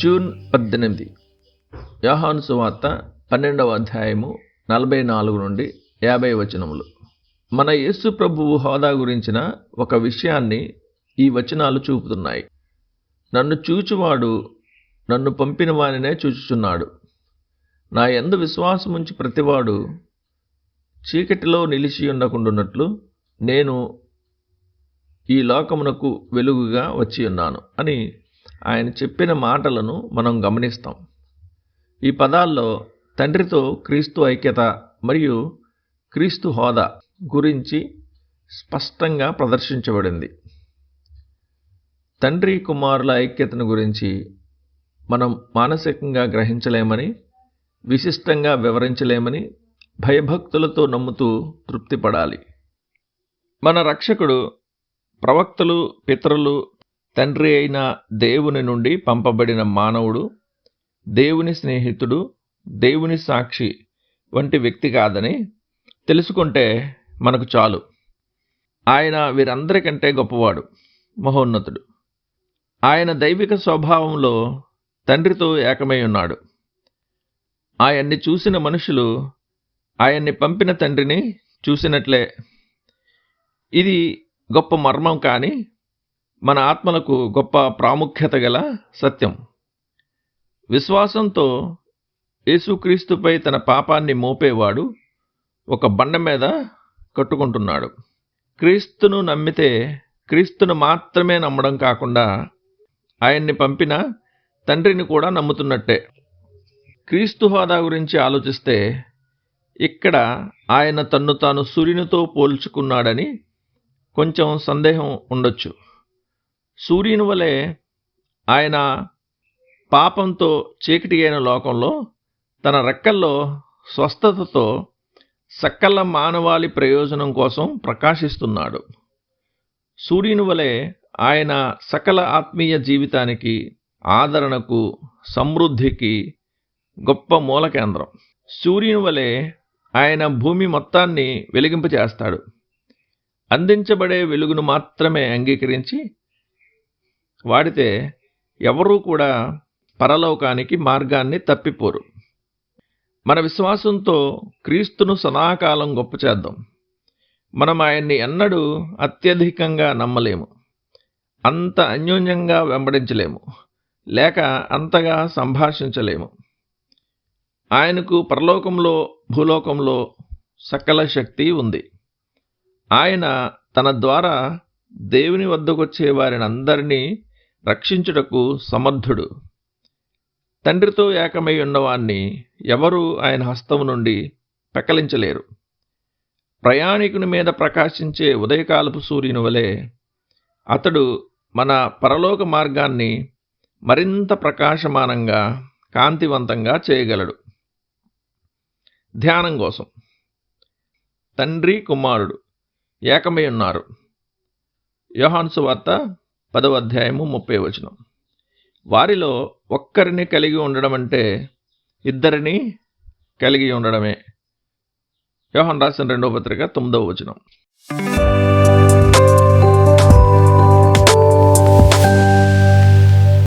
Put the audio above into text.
June 18 యోహాను సువార్త 12వ అధ్యాయము 44 నుండి 50 వచనములు. మన యేసు ప్రభువు హోదా గురించిన ఒక విషయాన్ని ఈ వచనాలు చూపుతున్నాయి. నన్ను చూచువాడు నన్ను పంపిన వానినే చూచుచున్నాడు. నా యందు విశ్వాసముంచి ప్రతివాడు చీకటిలో నిలిచి ఉండకుండునట్లు నేను ఈ లోకమునకు వెలుగుగా వచ్చి ఉన్నాను అని ఆయన చెప్పిన మాటలను మనం గమనిస్తాం. ఈ పదాల్లో తండ్రితో క్రీస్తు ఐక్యత మరియు క్రీస్తు హోదా గురించి స్పష్టంగా ప్రదర్శించబడింది. తండ్రి కుమారుల ఐక్యతను గురించి మనం మానసికంగా గ్రహించలేమని, విశిష్టంగా వివరించలేమని భయభక్తులతో నమ్ముతూ తృప్తిపడాలి. మన రక్షకుడు ప్రవక్తలు, పితరులు, తండ్రి అయిన దేవుని నుండి పంపబడిన మానవుడు, దేవుని స్నేహితుడు, దేవుని సాక్షి వంటి వ్యక్తి కాదని తెలుసుకుంటే మనకు చాలు. ఆయన వీరందరికంటే గొప్పవాడు, మహోన్నతుడు. ఆయన దైవిక స్వభావంలో తండ్రితో ఏకమై ఉన్నాడు. ఆయన్ని చూసిన మనుషులు ఆయన్ని పంపిన తండ్రిని చూసినట్లే. ఇది గొప్ప మర్మం, కానీ మన ఆత్మలకు గొప్ప ప్రాముఖ్యత గల సత్యం. విశ్వాసంతో యేసుక్రీస్తుపై తన పాపాన్ని మోపేవాడు ఒక బండ మీద కట్టుకుంటున్నాడు. క్రీస్తును నమ్మితే క్రీస్తును మాత్రమే నమ్మడం కాకుండా ఆయన్ని పంపిన తండ్రిని కూడా నమ్ముతున్నట్టే. క్రీస్తు హోదా గురించి ఆలోచిస్తే ఇక్కడ ఆయన తన్ను తాను సూర్యునితో పోల్చుకున్నాడని కొంచెం సందేహం ఉండొచ్చు. సూర్యుని వలె ఆయన పాపంతో చీకటి అయిన లోకంలో తన రెక్కల్లో స్వస్థతతో సకల మానవాళి ప్రయోజనం కోసం ప్రకాశిస్తున్నాడు. సూర్యుని వలె ఆయన సకల ఆత్మీయ జీవితానికి, ఆదరణకు, సమృద్ధికి గొప్ప మూల కేంద్రం. సూర్యుని వలె ఆయన భూమి మొత్తాన్ని వెలిగింపచేస్తాడు. అందించబడే వెలుగును మాత్రమే అంగీకరించి వాడితే ఎవరూ కూడా పరలోకానికి మార్గాన్ని తప్పిపోరు. మన విశ్వాసంతో క్రీస్తును సదాకాలం గొప్ప చేద్దాం. మనం ఆయన్ని ఎన్నడూ అత్యధికంగా నమ్మలేము, అంత అన్యోన్యంగా వెంబడించలేము, లేక అంతగా సంభాషించలేము. ఆయనకు పరలోకంలో, భూలోకంలో సకల శక్తి ఉంది. ఆయన తన ద్వారా దేవుని వద్దకొచ్చే వారిని అందరినీ రక్షించుటకు సమర్థుడు. తండ్రితో ఏకమై ఉన్నవాన్ని ఎవరూ ఆయన హస్తము నుండి పెకలించలేరు. ప్రయాణికుని మీద ప్రకాశించే ఉదయకాలపు సూర్యుని వలె అతడు మన పరలోక మార్గాన్ని మరింత ప్రకాశమానంగా, కాంతివంతంగా చేయగలడు. ధ్యానం కోసం. తండ్రి కుమారుడు ఏకమై ఉన్నారు. యోహాను సువార్త 10వ అధ్యాయము 30వ వచనం. వారిలో ఒక్కరిని కలిగి ఉండడం అంటే ఇద్దరిని కలిగి ఉండడమే. యోహాను రాసిన 2వ పత్రిక 9వ వచనం.